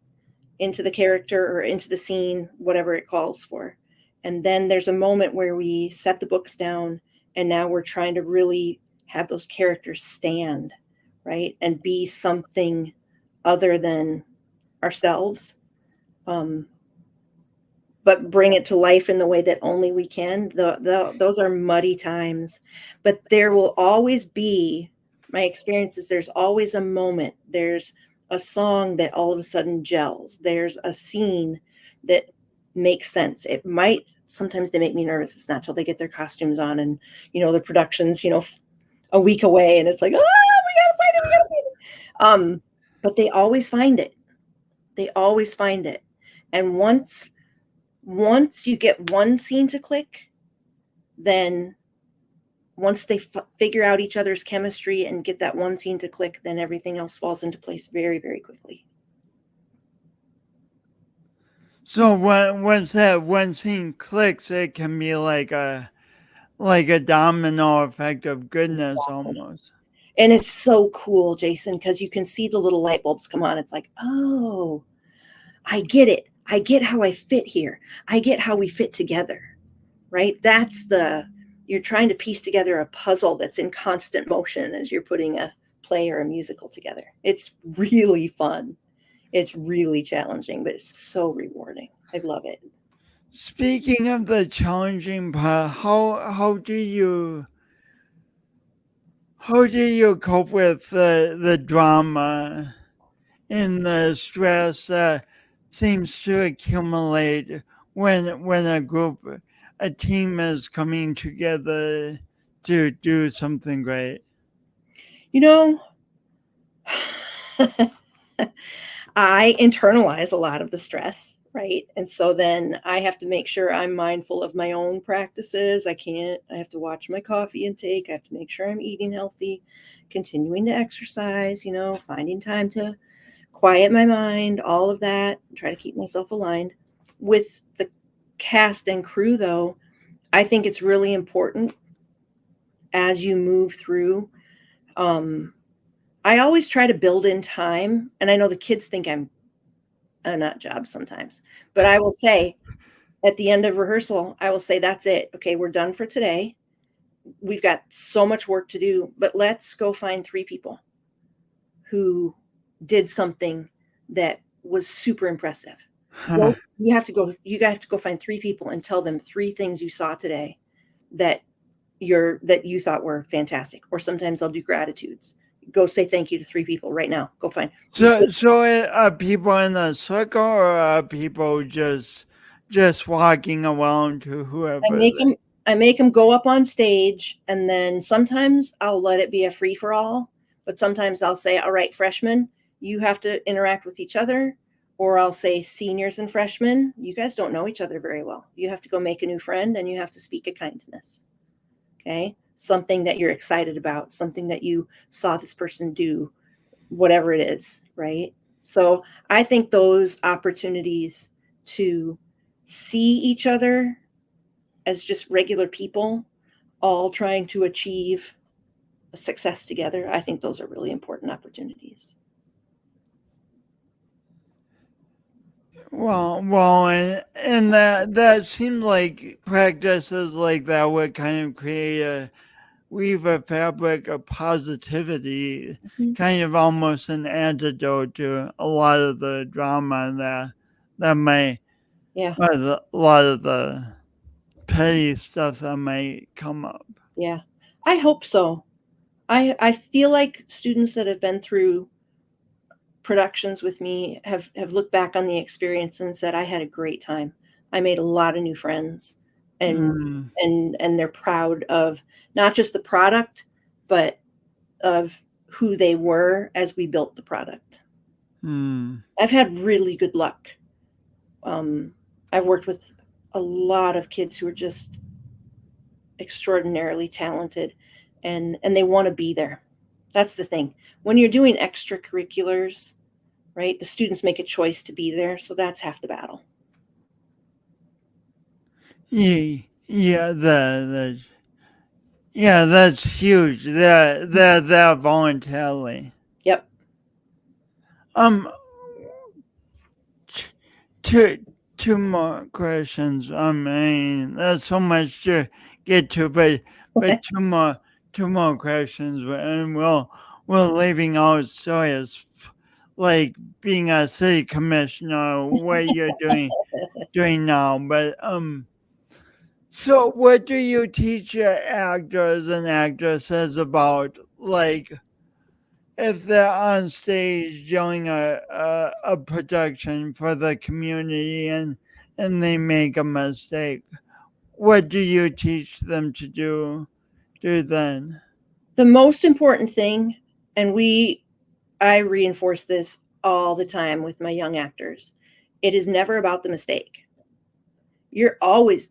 into the character or into the scene, whatever it calls for. And then there's a moment where we set the books down and now we're trying to really have those characters stand, right? And be something other than ourselves, um, but bring it to life in the way that only we can. Those are muddy times, but there will always be, my experience is there's always a moment. There's a song that all of a sudden gels. There's a scene that makes sense. It might, sometimes they make me nervous. It's not till they get their costumes on and, the production's, a week away and it's like, oh, we gotta find it. We gotta find it. But they always find it. They always find it. And once you get one scene to click, then once they figure out each other's chemistry and get that one scene to click, then everything else falls into place very, very quickly. So once that one scene clicks, it can be like a domino effect of goodness almost. And it's so cool, Jason, because you can see the little light bulbs come on. It's like, oh, I get it. I get how I fit here. I get how we fit together, right? You're trying to piece together a puzzle that's in constant motion as you're putting a play or a musical together. It's really fun. It's really challenging, but it's so rewarding. I love it. Speaking of the challenging part, how do you cope with the drama and the stress that seems to accumulate when a team is coming together to do something great? You know, I internalize a lot of the stress, right? And so then I have to make sure I'm mindful of my own practices. I have to watch my coffee intake. I have to make sure I'm eating healthy, continuing to exercise, finding time to quiet my mind, all of that, try to keep myself aligned. With the cast and crew, though, I think it's really important as you move through. I always try to build in time, and I know the kids think I'm a nut job sometimes, but I will say at the end of rehearsal, I will say, that's it. Okay, we're done for today. We've got so much work to do, but let's go find 3 people who did something that was super impressive. Huh. Well, you have to go find 3 people and tell them 3 things you saw today that you thought were fantastic. Or sometimes I'll do gratitudes. Go say thank you to 3 people right now. Go find. So are people in a circle, or are people just walking around to I whoever make they? them I make them go up on stage, and then sometimes I'll let it be a free for all, but sometimes I'll say, "All right, freshmen, you have to interact with each other," or I'll say, "Seniors and freshmen, you guys don't know each other very well. You have to go make a new friend, and you have to speak a kindness." Okay? Something that you're excited about, something that you saw this person do, whatever it is, right? So I think those opportunities to see each other as just regular people, all trying to achieve a success together, I think those are really important opportunities. And that seems like practices like that would kind of weave a fabric of positivity, Mhm. kind of almost an antidote to a lot of the drama that may, Yeah, or a lot of the petty stuff that may come up. yeah. I hope so. I feel like students that have been through productions with me have looked back on the experience and said, I had a great time. I made a lot of new friends, and Mm, and they're proud of not just the product, but of who they were as we built the product. mm. I've had really good luck. Um, I've worked with a lot of kids who are just extraordinarily talented, and they want to be there. That's the thing. When you're doing extracurriculars, right? The students make a choice to be there, so that's half the battle. Yeah, yeah, that's huge. That voluntarily. Yep. Um, two two more questions. I mean, there's so much to get to, but two more questions, and we're leaving out stories like being a city commissioner, what you're doing now. But so what do you teach your actors and actresses about, like, if they're on stage doing a production for the community and they make a mistake, what do you teach them to do then? The most important thing, and I reinforce this all the time with my young actors, it is never about the mistake. You're always,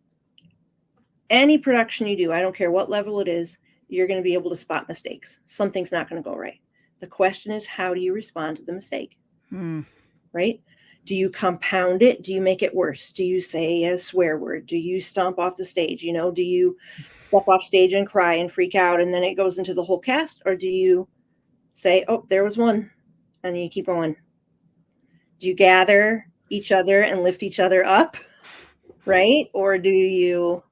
any production you do, I don't care what level it is, you're going to be able to spot mistakes. Something's not going to go right. The question is, how do you respond to the mistake? Hmm. Right? Do you compound it? Do you make it worse? Do you say a swear word? Do you stomp off the stage? Do you step off stage and cry and freak out and then it goes into the whole cast? Or do you say, oh, there was one, and you keep going? Do you gather each other and lift each other up? Right? Or do you,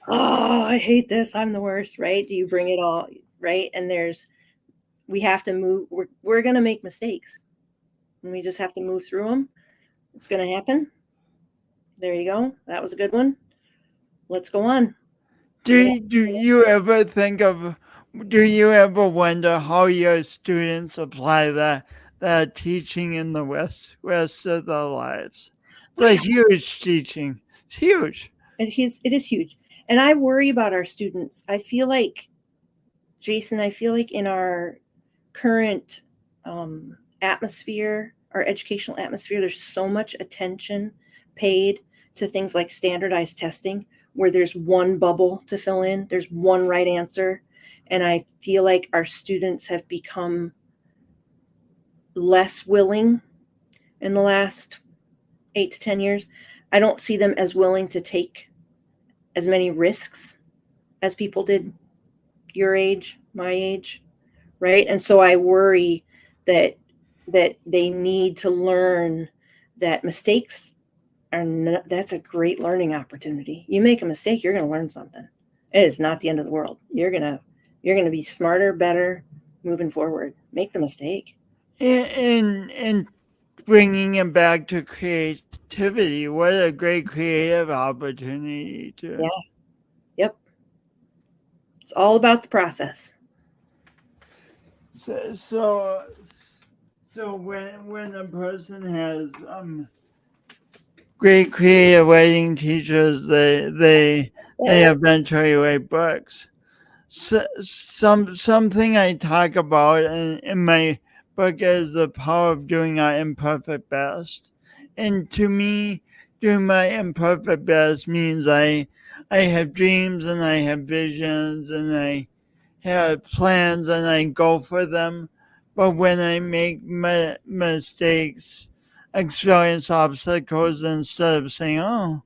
oh, I hate this, I'm the worst, right? Do you bring it all, right? And we have to move, we're going to make mistakes, and we just have to move through them. It's going to happen. There you go. That was a good one. Let's go on. Yeah. Do you ever do you ever wonder how your students apply that teaching in the rest of their lives? It's a I, huge teaching. It's huge. it is huge. And I worry about our students. I feel like, Jason, I feel like in our current atmosphere, our educational atmosphere, there's so much attention paid to things like standardized testing, where there's one bubble to fill in, there's one right answer. And I feel like our students have become less willing in the last 8 to 10 years. I don't see them as willing to take as many risks as people did your age, my age, right? And so I worry that they need to learn that mistakes are not, that's a great learning opportunity. You make a mistake, you're going to learn something. It is not the end of the world. You're going to be smarter, better moving forward. Make the mistake. And bringing it back to creativity, what a great creative opportunity Yeah. to. Yep. It's all about the process. So so, so when a person has great creative writing teachers, they eventually write books. So, something I talk about in my book is the power of doing our imperfect best. And to me, doing my imperfect best means I have dreams and I have visions and I have plans and I go for them. But when I make mistakes, experience obstacles, instead of saying, "Oh,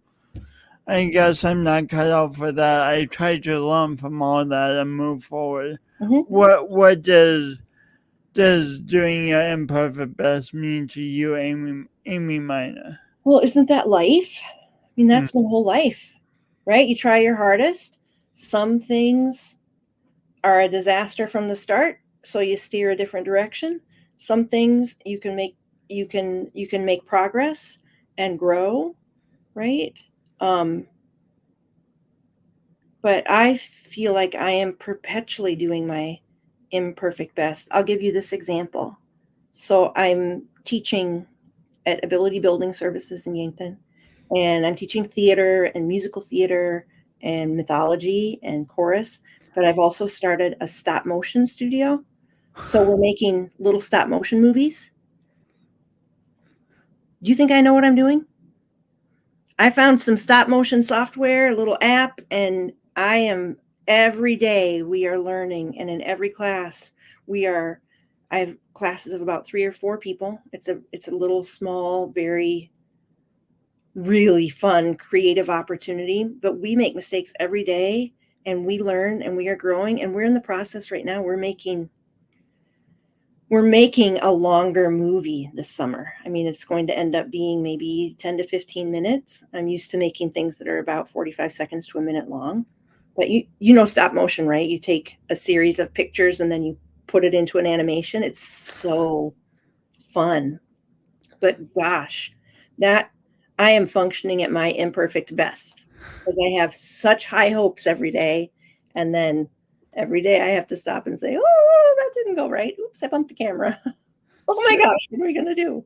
I guess I'm not cut out for that," I try to learn from all that and move forward. Hmm. What does doing your imperfect best mean to you, Amy Miner? Well, isn't that life? I mean, Mm. that's my whole life, right? You try your hardest. Some things are a disaster from the start, so you steer a different direction. Some things you can make progress and grow, right? Um, but I feel like I am perpetually doing my imperfect best. I'll give you this example. So I'm teaching at Ability Building Services in Yankton, and I'm teaching theater and musical theater and mythology and chorus. But I've also started a stop motion studio. So we're making little stop motion movies. Do you think I know what I'm doing? I found some stop motion software, a little app, and I am every day we are learning, and in every class we are. I have classes of about 3 or 4 people. It's a little small, very really fun, creative opportunity. But we make mistakes every day, and we learn, and we are growing, and we're in the process right now. We're making a longer movie this summer. I mean, it's going to end up being maybe 10 to 15 minutes. I'm used to making things that are about 45 seconds to a minute long. But you know stop motion, right? You take a series of pictures and then you put it into an animation. It's so fun. But gosh, that I am functioning at my imperfect best because I have such high hopes every day, and then every day I have to stop and say, "Oh, that didn't go right. Oops, I bumped the camera." Oh my So, gosh, what are we gonna do?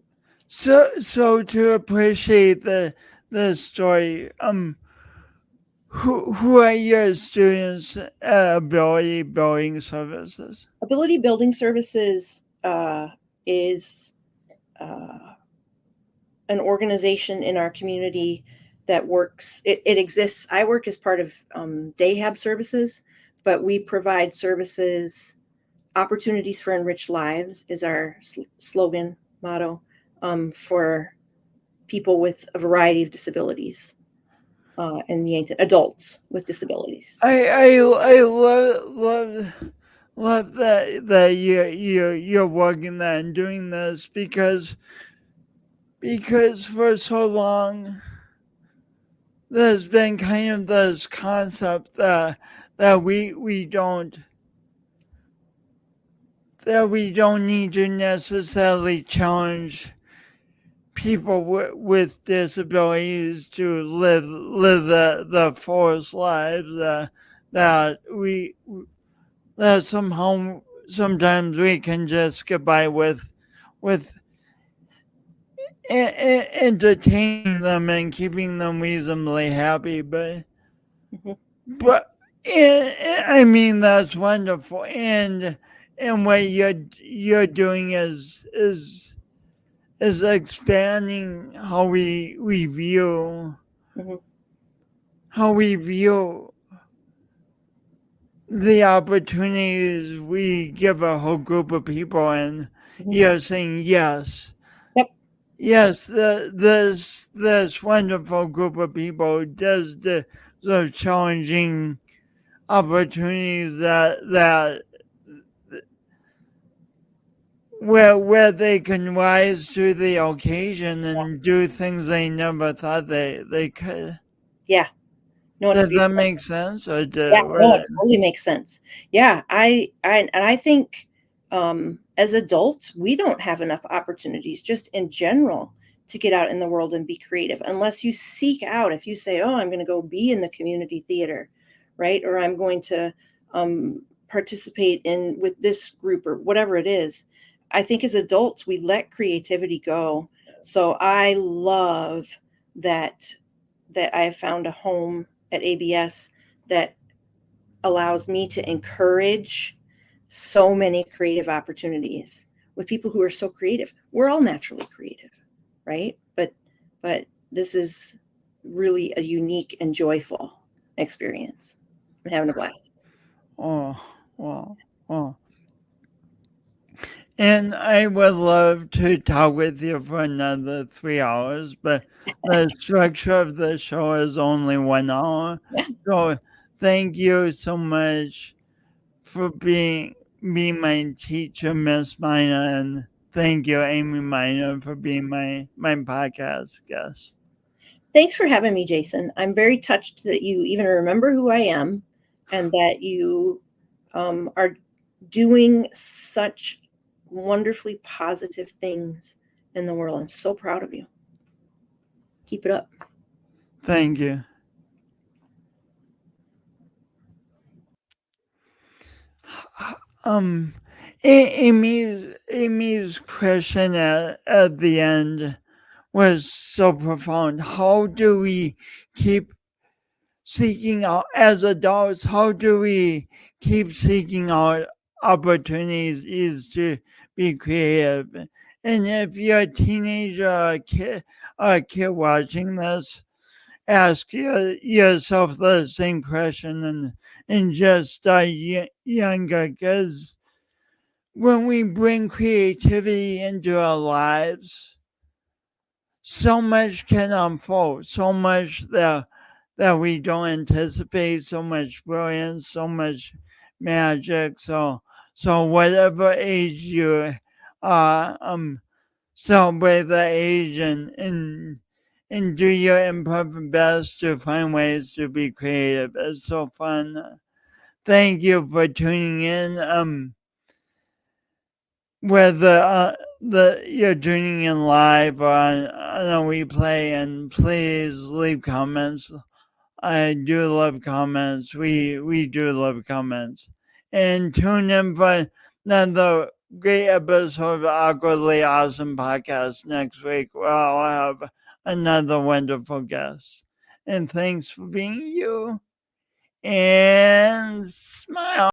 so to appreciate the story, who are your students at Ability Building Services? Ability Building Services is uh, an organization in our community that works. It exists. I work as part of DayHab services, but we provide services. Opportunities for enriched lives is our slogan motto for people with a variety of disabilities and the adults with disabilities. I love that you're working that and doing this because for so long there's been kind of this concept that we don't need to necessarily challenge people with disabilities to live the forced lives that we that somehow sometimes we can just get by with entertaining them and keeping them reasonably happy, Mhm. but I mean that's wonderful, and what you're doing is expanding Mhm. how we view the opportunities we give a whole group of people, and Mhm. you're saying yes. Yep. Yes, this wonderful group of people does the challenging opportunities that where they can rise to the occasion and do things they never thought they could. Yeah. No, it's Does that beautiful. make sense? Or Yeah, no, what? it totally makes sense. Yeah, I think, as adults, we don't have enough opportunities just in general to get out in the world and be creative unless you seek out. If you say, "Oh, I'm gonna go be in the community theater," right? Or I'm going to, participate in with this group or whatever it is. I think as adults, we let creativity go. So I love that I have found a home at ABS that allows me to encourage so many creative opportunities with people who are so creative. We're all naturally creative, right? But this is really a unique and joyful experience. I'm having a blast. Oh, well, well. And I would love to talk with you for another 3 hours, but the structure of the show is only 1 hour. Yeah. So thank you so much for being my teacher, Miss Minor, and thank you, Amy Minor, for being my podcast guest. Thanks for having me, Jason. I'm very touched that you even remember who I am and that you are doing such wonderfully positive things in the world. I'm so proud of you. Keep it up. Thank you. Um, Amy's question at the end was so profound. How do we keep seeking out as adults? How do we keep seeking out opportunities to be creative? And if you're a teenager or a kid watching this, ask yourself the same question and just start younger, because when we bring creativity into our lives, so much can unfold, so much that we don't anticipate, so much brilliance, so much magic. So whatever age you are, celebrate the age and do your imperfect best to find ways to be creative. It's so fun. Thank you for tuning in. Whether you're tuning in live or on a replay, and please leave comments. I do love comments. We do love comments. And tune in for another great episode of Awkwardly Awesome Podcast next week, where I'll have another wonderful guest. And thanks for being you. And smile.